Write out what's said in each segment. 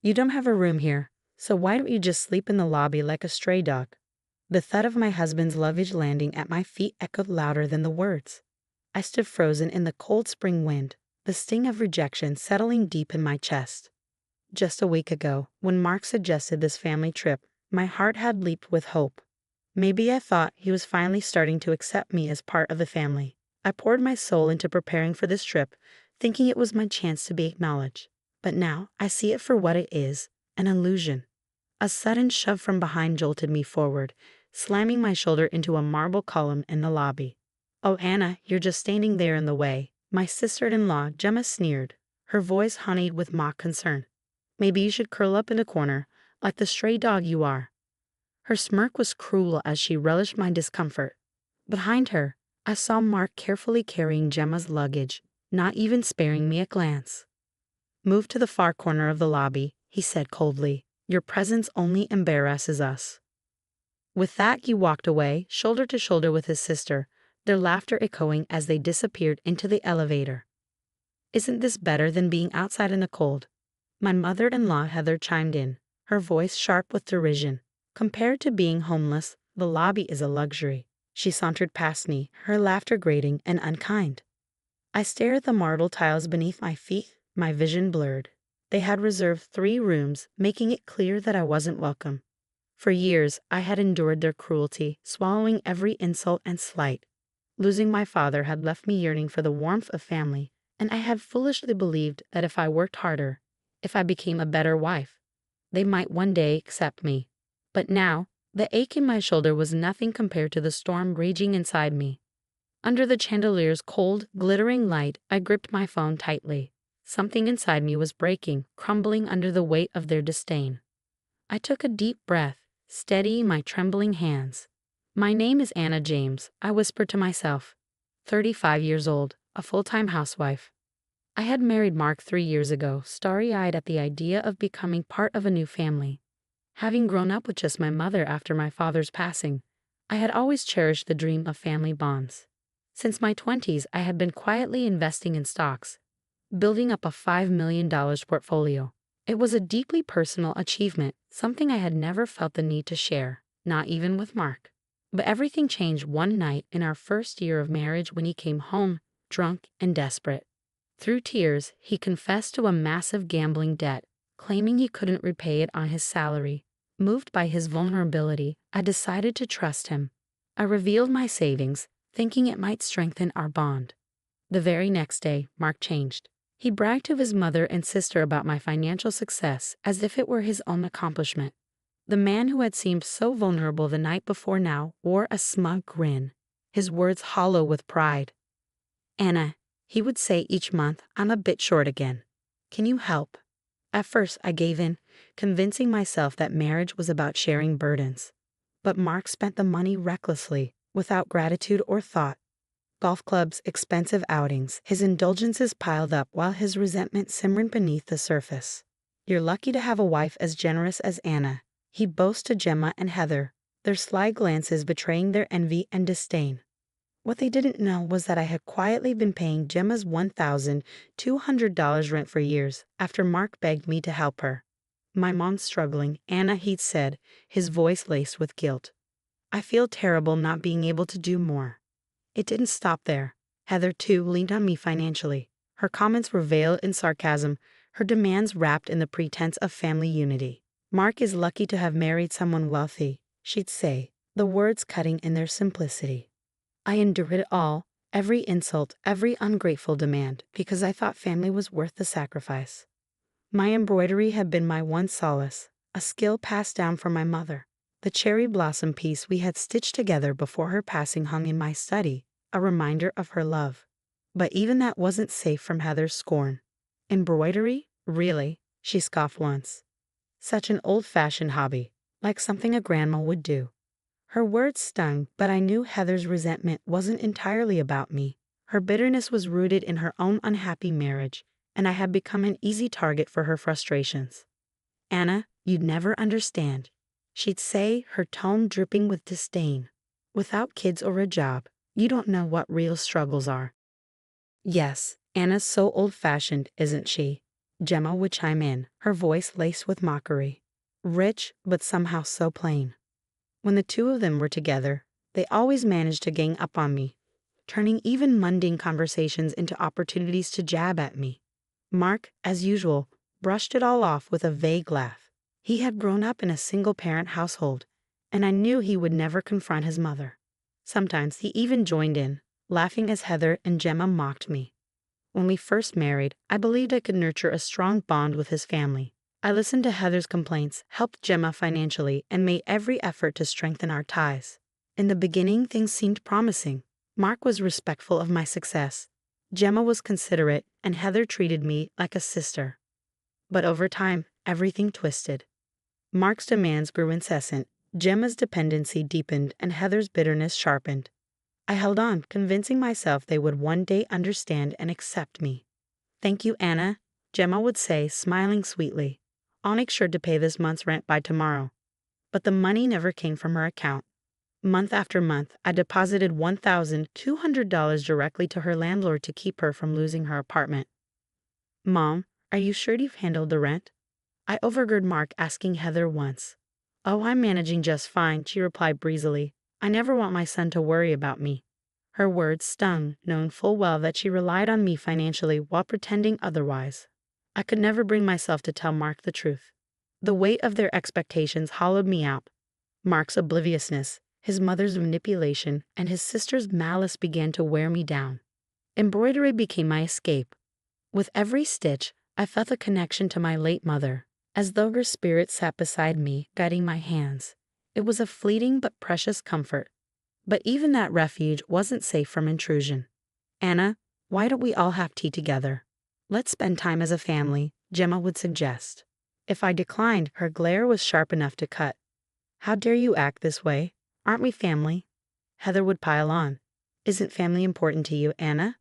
You don't have a room here, so why don't you just sleep in the lobby like a stray dog? The thud of my husband's luggage landing at my feet echoed louder than the words. I stood frozen in the cold spring wind, the sting of rejection settling deep in my chest. Just a week ago, when Mark suggested this family trip, my heart had leaped with hope. Maybe I thought he was finally starting to accept me as part of the family. I poured my soul into preparing for this trip, thinking it was my chance to be acknowledged. But now I see it for what it is, an illusion. A sudden shove from behind jolted me forward, slamming my shoulder into a marble column in the lobby. "Oh, Anna, you're just standing there in the way," my sister-in-law, Gemma, sneered, her voice honeyed with mock concern. "Maybe you should curl up in a corner, like the stray dog you are." Her smirk was cruel as she relished my discomfort. Behind her, I saw Mark carefully carrying Gemma's luggage, not even sparing me a glance. "Move to the far corner of the lobby," he said coldly. "Your presence only embarrasses us." With that, he walked away, shoulder to shoulder with his sister, their laughter echoing as they disappeared into the elevator. "Isn't this better than being outside in the cold?" My mother-in-law Heather chimed in, her voice sharp with derision. "Compared to being homeless, the lobby is a luxury." She sauntered past me, her laughter grating and unkind. I stared at the marble tiles beneath my feet, my vision blurred. They had reserved 3 rooms, making it clear that I wasn't welcome. For years, I had endured their cruelty, swallowing every insult and slight. Losing my father had left me yearning for the warmth of family, and I had foolishly believed that if I worked harder, if I became a better wife, they might one day accept me. But now, the ache in my shoulder was nothing compared to the storm raging inside me. Under the chandelier's cold, glittering light, I gripped my phone tightly. Something inside me was breaking, crumbling under the weight of their disdain. I took a deep breath, steadying my trembling hands. "My name is Anna James," I whispered to myself. 35 years old, a full-time housewife. I had married Mark 3 years ago, starry-eyed at the idea of becoming part of a new family. Having grown up with just my mother after my father's passing, I had always cherished the dream of family bonds. Since my 20s, I had been quietly investing in stocks, building up a $5 million portfolio. It was a deeply personal achievement, something I had never felt the need to share, not even with Mark. But everything changed one night in our first year of marriage when he came home, drunk and desperate. Through tears, he confessed to a massive gambling debt, claiming he couldn't repay it on his salary. Moved by his vulnerability, I decided to trust him. I revealed my savings, thinking it might strengthen our bond. The very next day, Mark changed. He bragged to his mother and sister about my financial success as if it were his own accomplishment. The man who had seemed so vulnerable the night before now wore a smug grin, his words hollow with pride. "Anna," he would say each month, "I'm a bit short again. Can you help?" At first, I gave in, convincing myself that marriage was about sharing burdens. But Mark spent the money recklessly, without gratitude or thought. Golf clubs, expensive outings, his indulgences piled up while his resentment simmered beneath the surface. "You're lucky to have a wife as generous as Anna," he boasted to Gemma and Heather, their sly glances betraying their envy and disdain. What they didn't know was that I had quietly been paying Gemma's $1,200 rent for years after Mark begged me to help her. "My mom's struggling," Anna he'd said, his voice laced with guilt. "I feel terrible not being able to do more." It didn't stop there. Heather, too, leaned on me financially. Her comments were veiled in sarcasm, her demands wrapped in the pretense of family unity. "Mark is lucky to have married someone wealthy," she'd say, the words cutting in their simplicity. I endured it all, every insult, every ungrateful demand, because I thought family was worth the sacrifice. My embroidery had been my one solace, a skill passed down from my mother. The cherry blossom piece we had stitched together before her passing hung in my study, a reminder of her love. But even that wasn't safe from Heather's scorn. "Embroidery? Really?" she scoffed once. "Such an old-fashioned hobby, like something a grandma would do." Her words stung, but I knew Heather's resentment wasn't entirely about me. Her bitterness was rooted in her own unhappy marriage, and I had become an easy target for her frustrations. "Anna, you'd never understand," she'd say, her tone dripping with disdain. "Without kids or a job, you don't know what real struggles are." Yes, Anna's so old-fashioned, isn't she? Gemma would chime in, her voice laced with mockery. Rich, but somehow so plain. When the two of them were together, they always managed to gang up on me, turning even mundane conversations into opportunities to jab at me. Mark, as usual, brushed it all off with a vague laugh. He had grown up in a single-parent household, and I knew he would never confront his mother. Sometimes he even joined in, laughing as Heather and Gemma mocked me. When we first married, I believed I could nurture a strong bond with his family. I listened to Heather's complaints, helped Gemma financially, and made every effort to strengthen our ties. In the beginning, things seemed promising. Mark was respectful of my success. Gemma was considerate, and Heather treated me like a sister. But over time, everything twisted. Mark's demands grew incessant, Gemma's dependency deepened, and Heather's bitterness sharpened. I held on, convincing myself they would one day understand and accept me. "Thank you, Anna," Gemma would say, smiling sweetly. "I'll make sure to pay this month's rent by tomorrow." But the money never came from her account. Month after month, I deposited $1,200 directly to her landlord to keep her from losing her apartment. "Mom, are you sure you've handled the rent?" I overheard Mark asking Heather once. "Oh, I'm managing just fine," she replied breezily. "I never want my son to worry about me." Her words stung, knowing full well that she relied on me financially while pretending otherwise. I could never bring myself to tell Mark the truth. The weight of their expectations hollowed me out. Mark's obliviousness, his mother's manipulation, and his sister's malice began to wear me down. Embroidery became my escape. With every stitch, I felt a connection to my late mother, as though her spirit sat beside me, guiding my hands. It was a fleeting but precious comfort. But even that refuge wasn't safe from intrusion. "Anna, why don't we all have tea together? Let's spend time as a family," Gemma would suggest. If I declined, her glare was sharp enough to cut. "How dare you act this way? Aren't we family?" Heather would pile on. "Isn't family important to you, Anna?"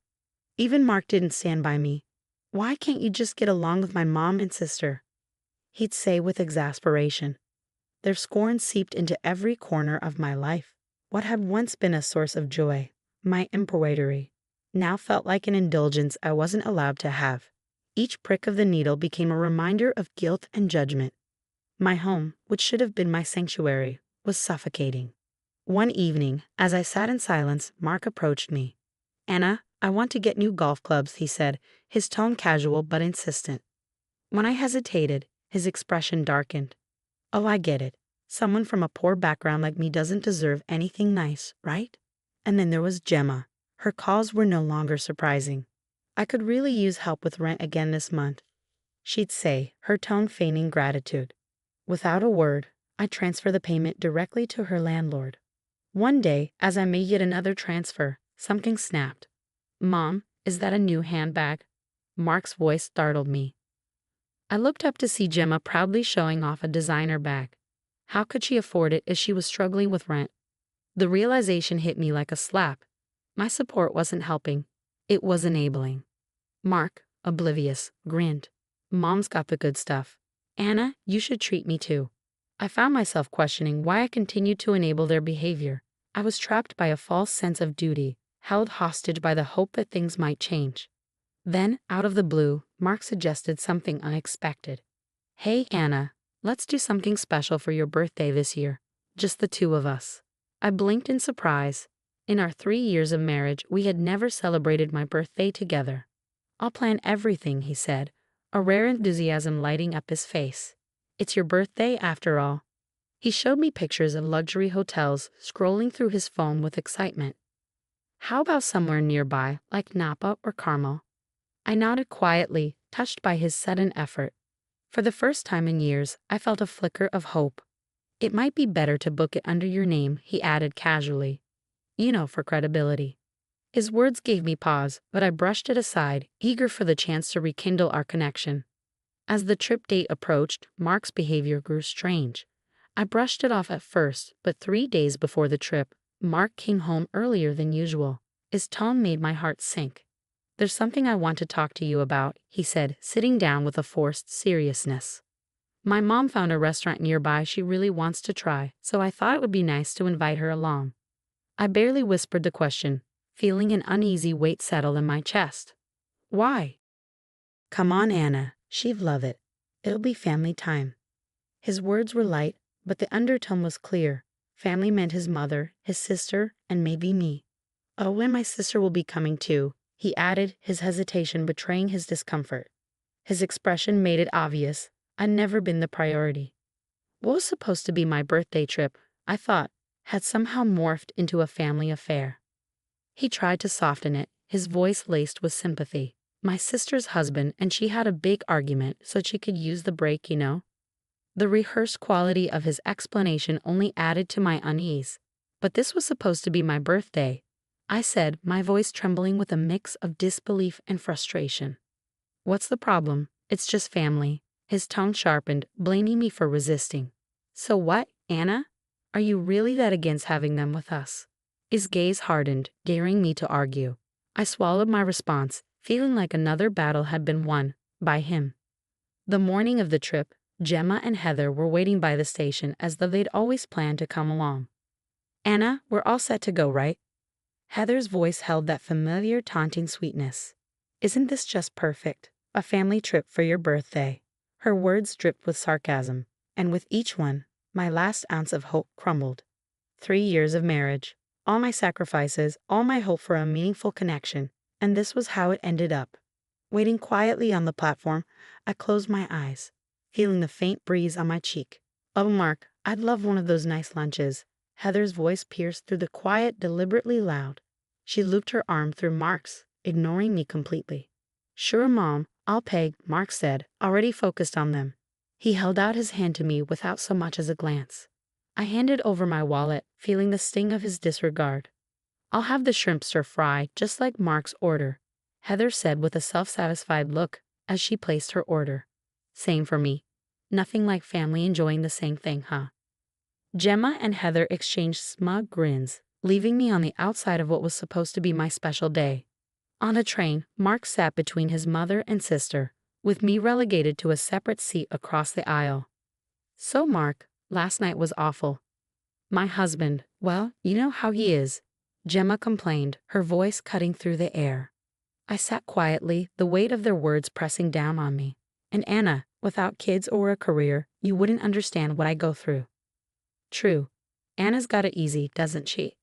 Even Mark didn't stand by me. "Why can't you just get along with my mom and sister?" he'd say with exasperation. Their scorn seeped into every corner of my life. What had once been a source of joy, my embroidery, now felt like an indulgence I wasn't allowed to have. Each prick of the needle became a reminder of guilt and judgment. My home, which should have been my sanctuary, was suffocating. One evening, as I sat in silence, Mark approached me. "Anna, I want to get new golf clubs," he said, his tone casual but insistent. When I hesitated, his expression darkened. "Oh, I get it. Someone from a poor background like me doesn't deserve anything nice, right?" And then there was Gemma. Her calls were no longer surprising. "I could really use help with rent again this month," she'd say, her tone feigning gratitude. Without a word, I transferred the payment directly to her landlord. One day, as I made yet another transfer, something snapped. "Mom, is that a new handbag?" Mark's voice startled me. I looked up to see Gemma proudly showing off a designer bag. How could she afford it if she was struggling with rent? The realization hit me like a slap. My support wasn't helping. It was enabling. Mark, oblivious, grinned. "Mom's got the good stuff. Anna, you should treat me too." I found myself questioning why I continued to enable their behavior. I was trapped by a false sense of duty, held hostage by the hope that things might change. Then, out of the blue, Mark suggested something unexpected. "Hey, Anna, let's do something special for your birthday this year. Just the two of us." I blinked in surprise. In our 3 years of marriage, we had never celebrated my birthday together. "I'll plan everything," he said, a rare enthusiasm lighting up his face. "It's your birthday after all." He showed me pictures of luxury hotels, scrolling through his phone with excitement. "How about somewhere nearby, like Napa or Carmel?" I nodded quietly, touched by his sudden effort. For the first time in years, I felt a flicker of hope. "It might be better to book it under your name," he added casually. "You know, for credibility." His words gave me pause, but I brushed it aside, eager for the chance to rekindle our connection. As the trip date approached, Mark's behavior grew strange. I brushed it off at first, but 3 days before the trip, Mark came home earlier than usual. His tone made my heart sink. "There's something I want to talk to you about," he said, sitting down with a forced seriousness. "My mom found a restaurant nearby she really wants to try, so I thought it would be nice to invite her along." I barely whispered the question, feeling an uneasy weight settle in my chest. "Why?" "Come on, Anna," She'd love it. It'll be family time. His words were light, but the undertone was clear. Family meant his mother, his sister, and maybe me. Oh, and my sister will be coming too, he added, his hesitation betraying his discomfort. His expression made it obvious. I'd never been the priority. What was supposed to be my birthday trip, I thought, had somehow morphed into a family affair. He tried to soften it, his voice laced with sympathy. My sister's husband and she had a big argument so she could use the break, you know. The rehearsed quality of his explanation only added to my unease. But this was supposed to be my birthday, I said, my voice trembling with a mix of disbelief and frustration. What's the problem? It's just family. His tone sharpened, blaming me for resisting. So what, Anna? Are you really that against having them with us? His gaze hardened, daring me to argue. I swallowed my response, feeling like another battle had been won by him. The morning of the trip, Gemma and Heather were waiting by the station as though they'd always planned to come along. Anna, we're all set to go, right? Heather's voice held that familiar taunting sweetness. Isn't this just perfect? A family trip for your birthday. Her words dripped with sarcasm, and with each one, my last ounce of hope crumbled. 3 years of marriage, all my sacrifices, all my hope for a meaningful connection, and this was how it ended up. Waiting quietly on the platform, I closed my eyes, feeling the faint breeze on my cheek. Oh, Mark, I'd love one of those nice lunches. Heather's voice pierced through the quiet deliberately loud. She looped her arm through Mark's, ignoring me completely. Sure, Mom, I'll pay, Mark said, already focused on them. He held out his hand to me without so much as a glance. I handed over my wallet, feeling the sting of his disregard. I'll have the shrimp stir-fry, just like Mark's order, Heather said with a self-satisfied look as she placed her order. Same for me. Nothing like family enjoying the same thing, huh? Gemma and Heather exchanged smug grins, leaving me on the outside of what was supposed to be my special day. On a train, Mark sat between his mother and sister, with me relegated to a separate seat across the aisle. So, Mark, last night was awful. My husband, well, you know how he is, Gemma complained, her voice cutting through the air. I sat quietly, the weight of their words pressing down on me. And Anna, without kids or a career, you wouldn't understand what I go through. True. Anna's got it easy, doesn't she?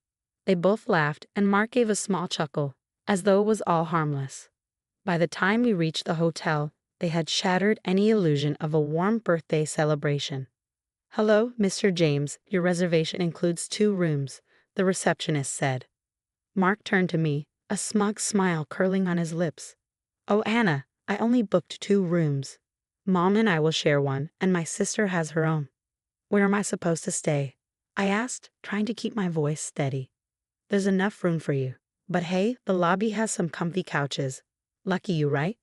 They both laughed, and Mark gave a small chuckle, as though it was all harmless. By the time we reached the hotel, they had shattered any illusion of a warm birthday celebration. Hello, Mr. James, your reservation includes 2 rooms, the receptionist said. Mark turned to me, a smug smile curling on his lips. Oh, Anna, I only booked 2 rooms. Mom and I will share one, and my sister has her own. Where am I supposed to stay? I asked, trying to keep my voice steady. There's enough room for you. But hey, the lobby has some comfy couches. Lucky you, right?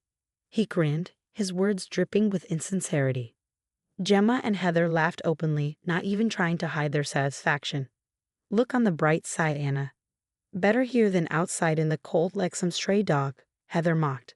He grinned, his words dripping with insincerity. Gemma and Heather laughed openly, not even trying to hide their satisfaction. Look on the bright side, Anna. Better here than outside in the cold like some stray dog, Heather mocked.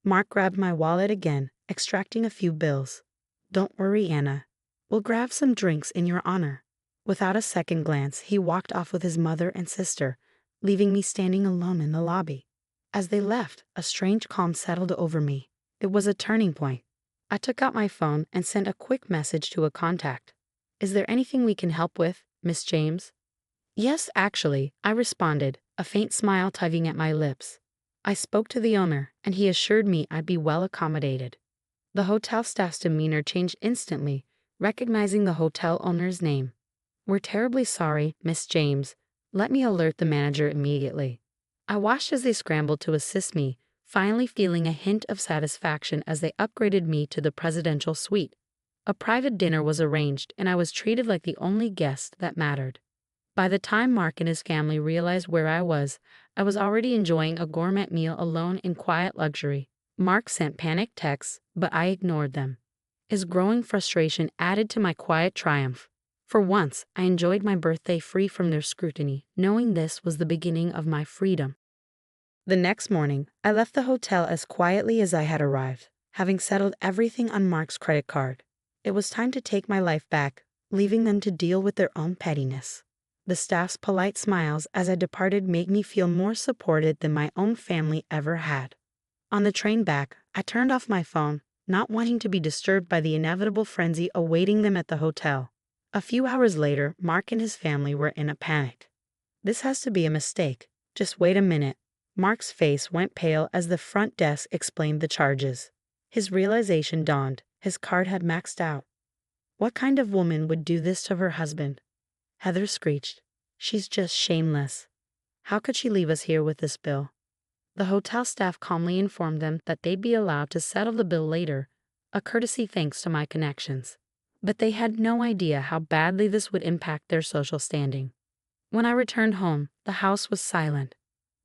Mark grabbed my wallet again, extracting a few bills. Don't worry, Anna. We'll grab some drinks in your honor. Without a second glance, he walked off with his mother and sister, leaving me standing alone in the lobby. As they left, a strange calm settled over me. It was a turning point. I took out my phone and sent a quick message to a contact. Is there anything we can help with, Miss James? Yes, actually, I responded, a faint smile tugging at my lips. I spoke to the owner, and he assured me I'd be well accommodated. The hotel staff's demeanor changed instantly, recognizing the hotel owner's name. We're terribly sorry, Miss James. Let me alert the manager immediately. I watched as they scrambled to assist me, finally feeling a hint of satisfaction as they upgraded me to the presidential suite. A private dinner was arranged, and I was treated like the only guest that mattered. By the time Mark and his family realized where I was already enjoying a gourmet meal alone in quiet luxury. Mark sent panicked texts, but I ignored them. His growing frustration added to my quiet triumph. For once, I enjoyed my birthday free from their scrutiny, knowing this was the beginning of my freedom. The next morning, I left the hotel as quietly as I had arrived, having settled everything on Mark's credit card. It was time to take my life back, leaving them to deal with their own pettiness. The staff's polite smiles as I departed made me feel more supported than my own family ever had. On the train back, I turned off my phone, not wanting to be disturbed by the inevitable frenzy awaiting them at the hotel. A few hours later, Mark and his family were in a panic. "This has to be a mistake. Just wait a minute." Mark's face went pale as the front desk explained the charges. His realization dawned. His card had maxed out. What kind of woman would do this to her husband? Heather screeched. "She's just shameless. How could she leave us here with this bill?" The hotel staff calmly informed them that they'd be allowed to settle the bill later, a courtesy thanks to my connections. But they had no idea how badly this would impact their social standing. When I returned home, the house was silent.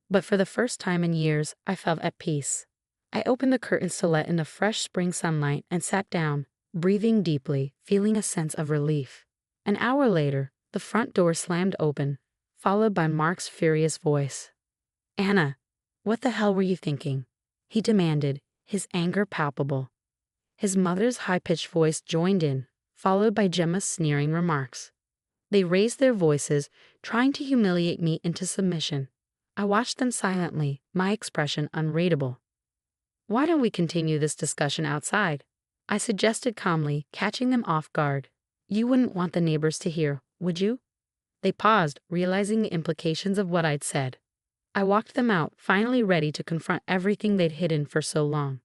But for the first time in years, I felt at peace. I opened the curtains to let in the fresh spring sunlight and sat down, breathing deeply, feeling a sense of relief. An hour later, the front door slammed open, followed by Mark's furious voice. "Anna, what the hell were you thinking?" he demanded, his anger palpable. His mother's high-pitched voice joined in, followed by Gemma's sneering remarks. They raised their voices, trying to humiliate me into submission. I watched them silently, my expression unreadable. "Why don't we continue this discussion outside?" I suggested calmly, catching them off guard. "You wouldn't want the neighbors to hear, would you?" They paused, realizing the implications of what I'd said. I walked them out, finally ready to confront everything they'd hidden for so long.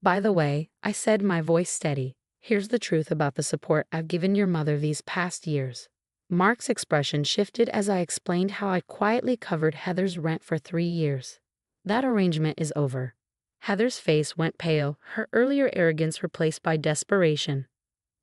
"By the way," I said, my voice steady, "here's the truth about the support I've given your mother these past years." Mark's expression shifted as I explained how I'd quietly covered Heather's rent for 3 years. "That arrangement is over." Heather's face went pale, her earlier arrogance replaced by desperation.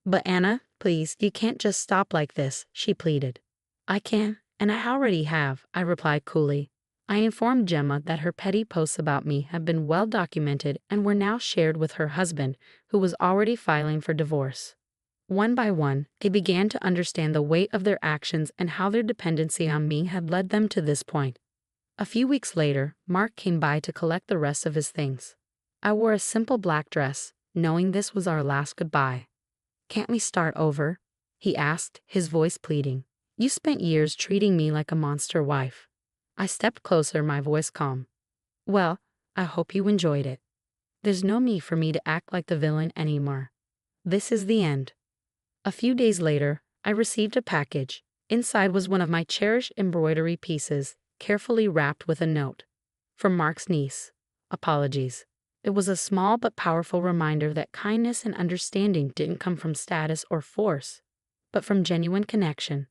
"But Anna, please, you can't just stop like this," she pleaded. "I can, and I already have," I replied coolly. I informed Gemma that her petty posts about me had been well documented and were now shared with her husband, who was already filing for divorce. One by one, they began to understand the weight of their actions and how their dependency on me had led them to this point. A few weeks later, Mark came by to collect the rest of his things. I wore a simple black dress, knowing this was our last goodbye. "Can't we start over?" he asked, his voice pleading. "You spent years treating me like a monster wife." I stepped closer, my voice calm. "Well, I hope you enjoyed it. There's no need for me to act like the villain anymore. This is the end." A few days later, I received a package. Inside was one of my cherished embroidery pieces, carefully wrapped with a note. "From Mark's niece. Apologies." It was a small but powerful reminder that kindness and understanding didn't come from status or force, but from genuine connection.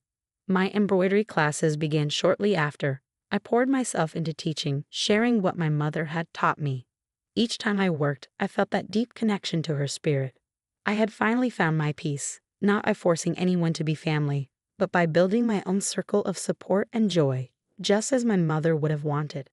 My embroidery classes began shortly after. I poured myself into teaching, sharing what my mother had taught me. Each time I worked, I felt that deep connection to her spirit. I had finally found my peace, not by forcing anyone to be family, but by building my own circle of support and joy, just as my mother would have wanted.